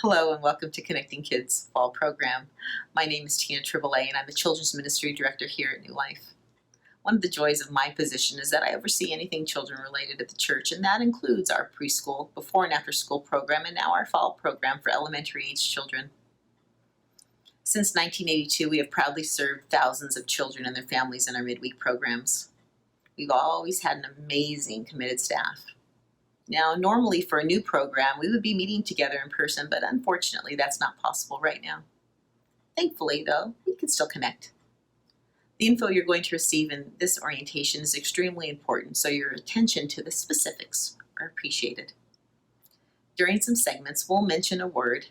Hello and welcome to Connecting Kids Fall Program. My name is Tina Triboulet and I'm the Children's Ministry Director here at New Life. One of the joys of my position is that I oversee anything children related at the church, and that includes our preschool, before and after school program, and now our fall program for elementary age children. Since 1982, we have proudly served thousands of children and their families in our midweek programs. We've always had an amazing, committed staff. Now, normally for a new program, we would be meeting together in person, but unfortunately that's not possible right now. Thankfully, though, we can still connect. The info you're going to receive in this orientation is extremely important, so your attention to the specifics are appreciated. During some segments, we'll mention a word.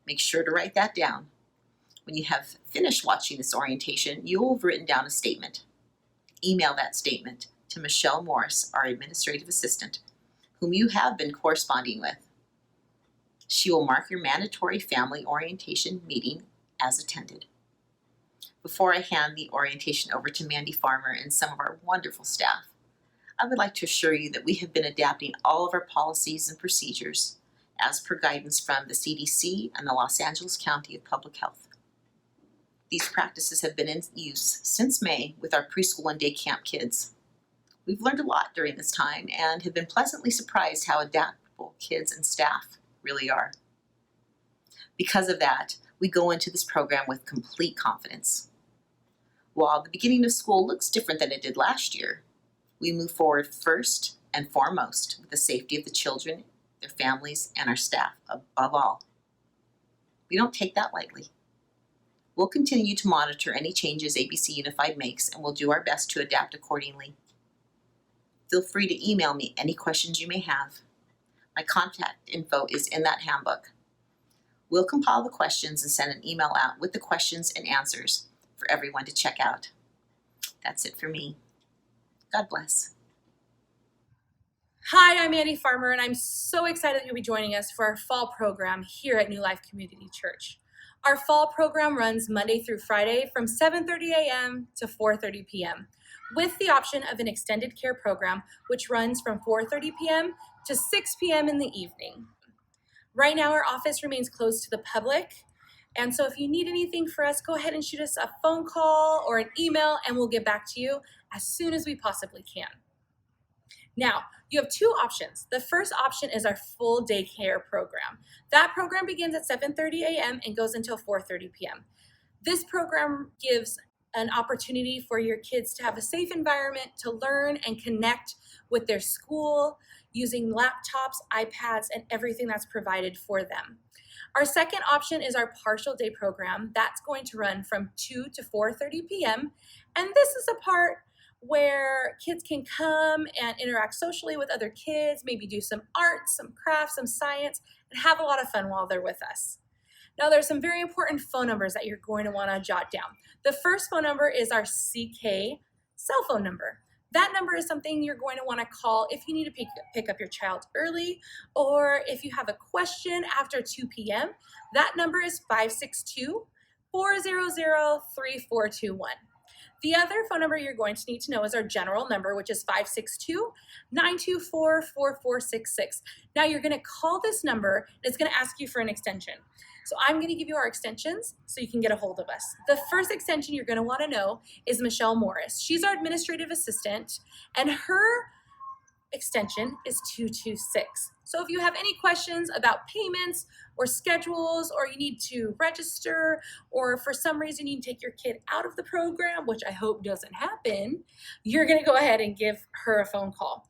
Make sure to write that down. When you have finished watching this orientation, you will have written down a statement. Email that statement to Michelle Morris, our administrative assistant, whom you have been corresponding with. She will mark your mandatory family orientation meeting as attended. Before I hand the orientation over to Mandy Farmer and some of our wonderful staff, I would like to assure you that we have been adapting all of our policies and procedures as per guidance from the CDC and the Los Angeles County of Public Health. These practices have been in use since May with our preschool and day camp kids. We've learned a lot during this time and have been pleasantly surprised how adaptable kids and staff really are. Because of that, we go into this program with complete confidence. While the beginning of school looks different than it did last year, we move forward first and foremost with the safety of the children, their families, and our staff above all. We don't take that lightly. We'll continue to monitor any changes ABC Unified makes, and we'll do our best to adapt accordingly. Feel free to email me any questions you may have. My contact info is in that handbook. We'll compile the questions and send an email out with the questions and answers for everyone to check out. That's it for me. God bless. Hi, I'm Mandy Farmer, and I'm so excited that you'll be joining us for our fall program here at New Life Community Church. Our fall program runs Monday through Friday from 7:30 a.m. to 4:30 p.m. with the option of an extended care program, which runs from 4:30 p.m. to 6 p.m. in the evening. Right now, our office remains closed to the public, and so if you need anything for us, go ahead and shoot us a phone call or an email, and we'll get back to you as soon as we possibly can. Now, you have two options. The first option is our full daycare program. That program begins at 7:30 a.m. and goes until 4:30 p.m. This program gives an opportunity for your kids to have a safe environment to learn and connect with their school using laptops, iPads, and everything that's provided for them. Our second option is our partial day program. That's going to run from 2 to 4:30 p.m. And this is a part where kids can come and interact socially with other kids, maybe do some art, some crafts, some science, and have a lot of fun while they're with us. Now, there's some very important phone numbers that you're going to want to jot down. The first phone number is our CK cell phone number. That number is something you're going to want to call if you need to pick up your child early, or if you have a question after 2 p.m. That number is 562-400-3421. The other phone number you're going to need to know is our general number, which is 562-924-4466. Now you're going to call this number, and it's going to ask you for an extension. So I'm going to give you our extensions so you can get a hold of us. The first extension you're going to want to know is Michelle Morris. She's our administrative assistant, and her extension is 226. So if you have any questions about payments or schedules, or you need to register, or for some reason you take your kid out of the program, which I hope doesn't happen, you're going to go ahead and give her a phone call.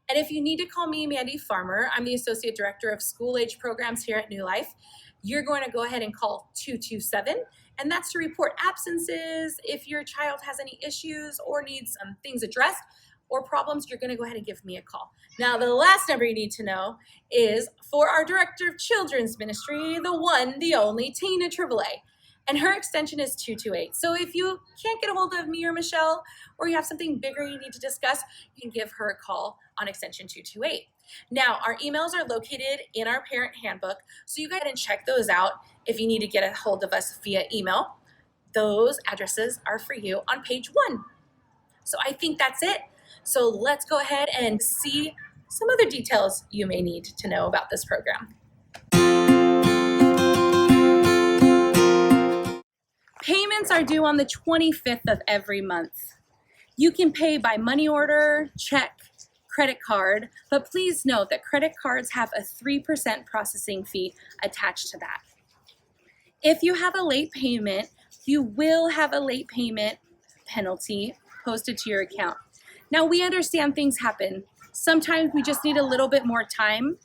And if you need to call me, Mandy Farmer, I'm the Associate Director of School Age Programs here at New Life, you're going to go ahead and call 227, and that's to report absences. If your child has any issues or needs things addressed or problems, you're going to go ahead and give me a call. Now, the last number you need to know is for our Director of Children's Ministry, the one, the only, Tina Triboulet, and her extension is 228. So if you can't get a hold of me or Michelle, or you have something bigger you need to discuss, you can give her a call on extension 228. Now, our emails are located in our parent handbook, so you go ahead and check those out if you need to get a hold of us via email. Those addresses are for you on page 1. So I think that's it. So let's go ahead and see some other details you may need to know about this program. Payments are due on the 25th of every month. You can pay by money order, check, credit card, but please note that credit cards have a 3% processing fee attached to that. If you have a late payment, you will have a late payment penalty posted to your account. Now, we understand things happen. Sometimes we just need a little bit more time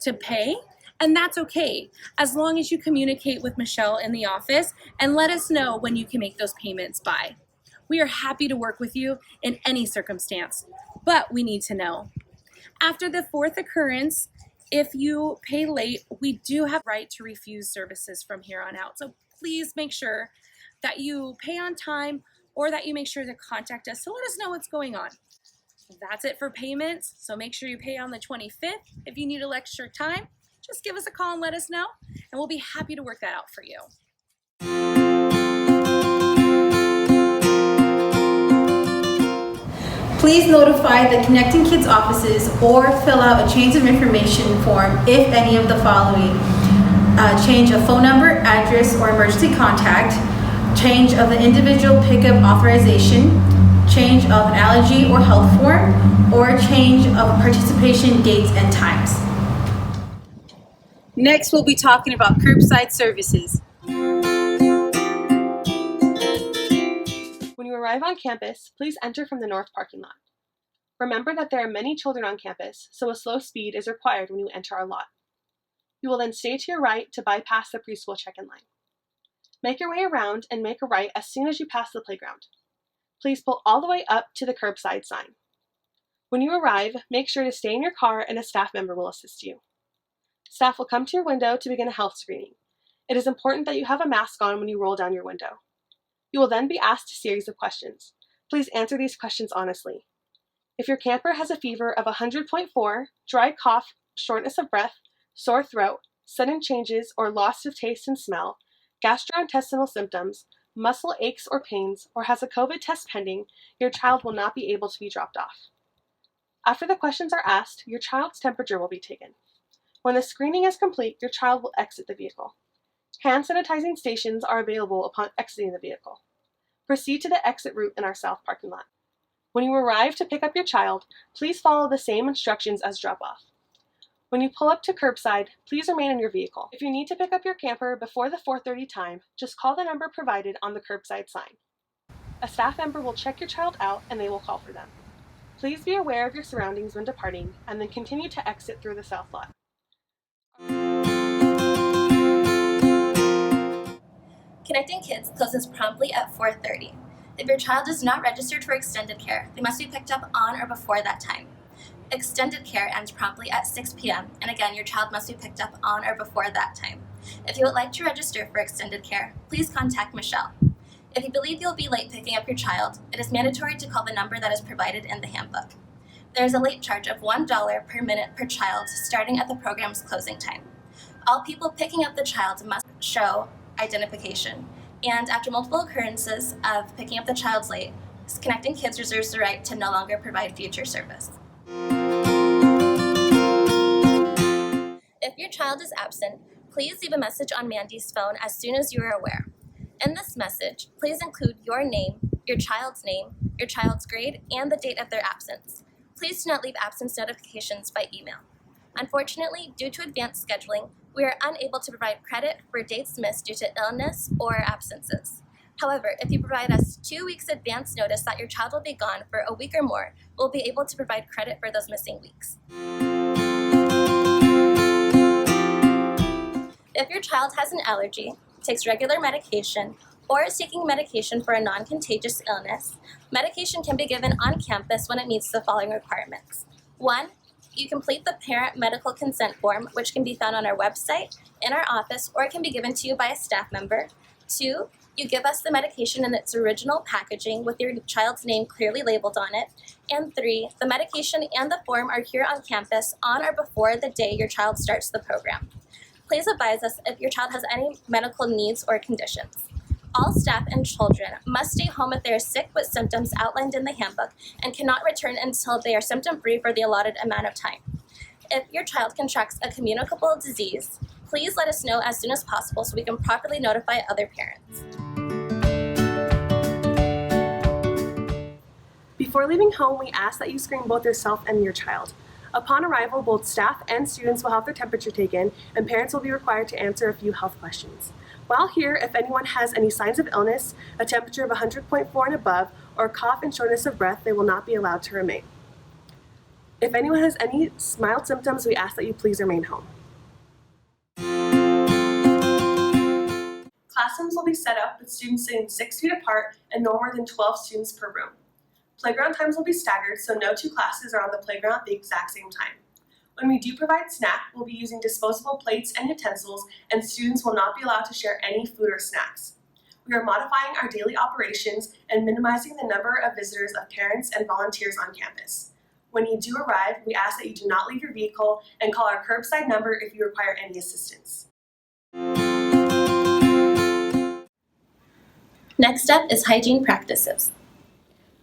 to pay, and that's okay, as long as you communicate with Michelle in the office and let us know when you can make those payments by. We are happy to work with you in any circumstance, but we need to know. After the fourth occurrence, if you pay late, we do have the right to refuse services from here on out. So please make sure that you pay on time or that you make sure to contact us to let us know what's going on. That's it for payments. So make sure you pay on the 25th. If you need extra time, just give us a call and let us know, and we'll be happy to work that out for you. Please notify the Connecting Kids offices or fill out a change of information form if any of the following: change of phone number, address, or emergency contact, change of the individual pickup authorization, change of an allergy or health form, or change of participation dates and times. Next, we'll be talking about curbside services. When you arrive on campus, please enter from the north parking lot. Remember that there are many children on campus, so a slow speed is required when you enter our lot. You will then stay to your right to bypass the preschool check-in line. Make your way around and make a right as soon as you pass the playground. Please pull all the way up to the curbside sign. When you arrive, make sure to stay in your car and a staff member will assist you. Staff will come to your window to begin a health screening. It is important that you have a mask on when you roll down your window. You will then be asked a series of questions. Please answer these questions honestly. If your camper has a fever of 100.4, dry cough, shortness of breath, sore throat, sudden changes or loss of taste and smell, gastrointestinal symptoms, muscle aches or pains, or has a COVID test pending, your child will not be able to be dropped off. After the questions are asked, your child's temperature will be taken. When the screening is complete, your child will exit the vehicle. Hand sanitizing stations are available upon exiting the vehicle. Proceed to the exit route in our south parking lot. When you arrive to pick up your child, please follow the same instructions as drop-off. When you pull up to curbside, please remain in your vehicle. If you need to pick up your camper before the 4:30 time, just call the number provided on the curbside sign. A staff member will check your child out and they will call for them. Please be aware of your surroundings when departing and then continue to exit through the south lot. Connecting Kids closes promptly at 4:30. If your child is not registered for extended care, they must be picked up on or before that time. Extended care ends promptly at 6 p.m., and again, your child must be picked up on or before that time. If you would like to register for extended care, please contact Michelle. If you believe you'll be late picking up your child, it is mandatory to call the number that is provided in the handbook. There is a late charge of $1 per minute per child starting at the program's closing time. All people picking up the child must show identification, and after multiple occurrences of picking up the child late, Connecting Kids reserves the right to no longer provide future service. If your child is absent, please leave a message on Mandy's phone as soon as you are aware. In this message, please include your name, your child's grade, and the date of their absence. Please do not leave absence notifications by email. Unfortunately, due to advanced scheduling, we are unable to provide credit for dates missed due to illness or absences. However, if you provide us 2 weeks advance notice that your child will be gone for a week or more, we'll be able to provide credit for those missing weeks. If your child has an allergy, takes regular medication, or is taking medication for a non-contagious illness, medication can be given on campus when it meets the following requirements. 1, you complete the parent medical consent form, which can be found on our website, in our office, or it can be given to you by a staff member. 2, you give us the medication in its original packaging with your child's name clearly labeled on it. And 3, the medication and the form are here on campus on or before the day your child starts the program. Please advise us if your child has any medical needs or conditions. All staff and children must stay home if they are sick with symptoms outlined in the handbook and cannot return until they are symptom-free for the allotted amount of time. If your child contracts a communicable disease, please let us know as soon as possible so we can properly notify other parents. Before leaving home, we ask that you screen both yourself and your child. Upon arrival, both staff and students will have their temperature taken, and parents will be required to answer a few health questions. While here, if anyone has any signs of illness, a temperature of 100.4 and above, or cough and shortness of breath, they will not be allowed to remain. If anyone has any mild symptoms, we ask that you please remain home. Classrooms will be set up with students sitting 6 feet apart and no more than 12 students per room. Playground times will be staggered, so no two classes are on the playground at the exact same time. When we do provide snack, we'll be using disposable plates and utensils, and students will not be allowed to share any food or snacks. We are modifying our daily operations and minimizing the number of visitors of parents and volunteers on campus. When you do arrive, we ask that you do not leave your vehicle and call our curbside number if you require any assistance. Next up is hygiene practices.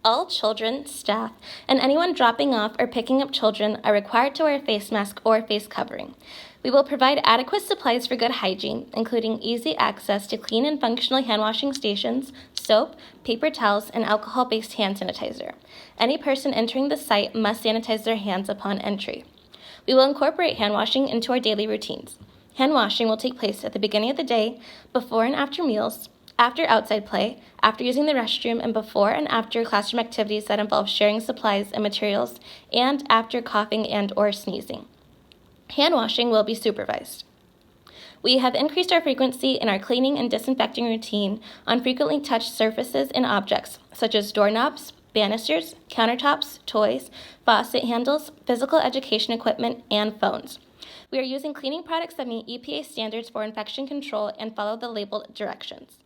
All children, staff, and anyone dropping off or picking up children are required to wear a face mask or face covering. We will provide adequate supplies for good hygiene, including easy access to clean and functional hand washing stations, soap, paper towels, and alcohol-based hand sanitizer. Any person entering the site must sanitize their hands upon entry. We will incorporate hand washing into our daily routines. Hand washing will take place at the beginning of the day, before and after meals, after outside play, after using the restroom, and before and after classroom activities that involve sharing supplies and materials, and after coughing and/or sneezing. Hand washing will be supervised. We have increased our frequency in our cleaning and disinfecting routine on frequently touched surfaces and objects, such as doorknobs, banisters, countertops, toys, faucet handles, physical education equipment, and phones. We are using cleaning products that meet EPA standards for infection control and follow the labeled directions.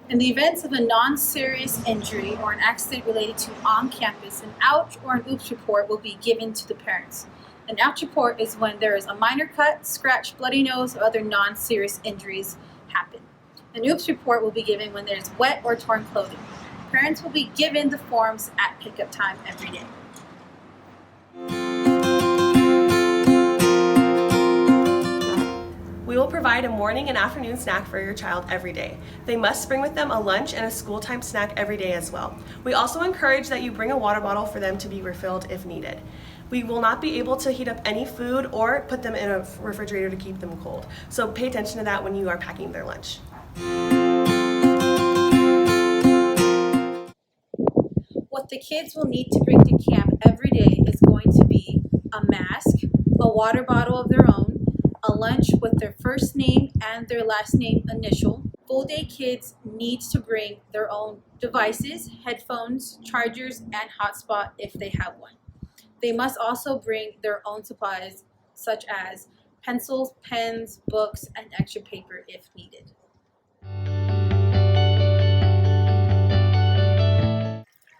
In the event of a non-serious injury or an accident related to on campus, an ouch or an oops report will be given to the parents. An ouch report is when there is a minor cut, scratch, bloody nose, or other non-serious injuries happen. An oops report will be given when there is wet or torn clothing. Parents will be given the forms at pickup time every day. We will provide a morning and afternoon snack for your child every day. They must bring with them a lunch and a school time snack every day as well. We also encourage that you bring a water bottle for them to be refilled if needed. We will not be able to heat up any food or put them in a refrigerator to keep them cold. So pay attention to that when you are packing their lunch. What the kids will need to bring to camp every day is going to be a mask, a water bottle of their own, a lunch with their first name and their last name initial. Full day kids need to bring their own devices, headphones, chargers, and hotspot if they have one. They must also bring their own supplies such as pencils, pens, books, and extra paper if needed.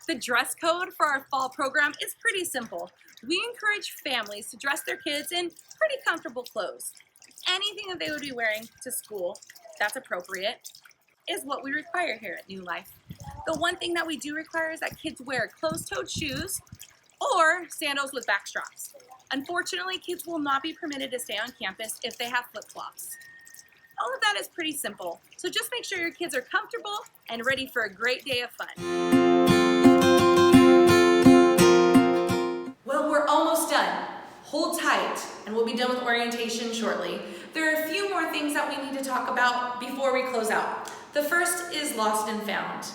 The dress code for our fall program is pretty simple. We encourage families to dress their kids in pretty comfortable clothes. Anything that they would be wearing to school that's appropriate is what we require here at New Life. The one thing that we do require is that kids wear closed-toed shoes or sandals with back straps. Unfortunately, kids will not be permitted to stay on campus if they have flip-flops. All of that is pretty simple, so just make sure your kids are comfortable and ready for a great day of fun. Well, we're almost done. Hold tight, and we'll be done with orientation shortly. There are a few more things that we need to talk about before we close out. The first is lost and found.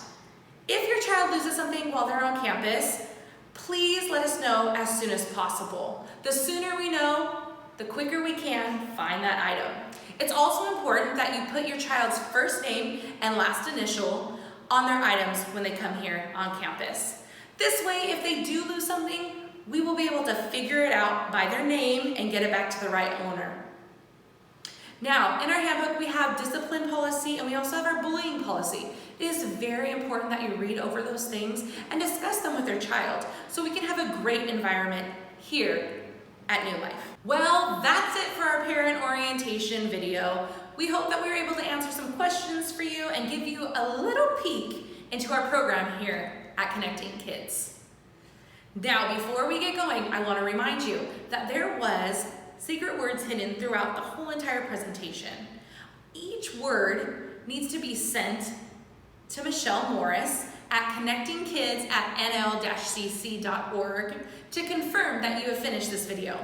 If your child loses something while they're on campus, please let us know as soon as possible. The sooner we know, the quicker we can find that item. It's also important that you put your child's first name and last initial on their items when they come here on campus. This way, if they do lose something, we will be able to figure it out by their name and get it back to the right owner. Now, in our handbook, we have discipline policy and we also have our bullying policy. It is very important that you read over those things and discuss them with your child so we can have a great environment here at New Life. Well, that's it for our parent orientation video. We hope that we were able to answer some questions for you and give you a little peek into our program here at Connecting Kids. Now, before we get going, I want to remind you that there was secret words hidden throughout the whole entire presentation. Each word needs to be sent to Michelle Morris at connectingkids@nl-cc.org to confirm that you have finished this video.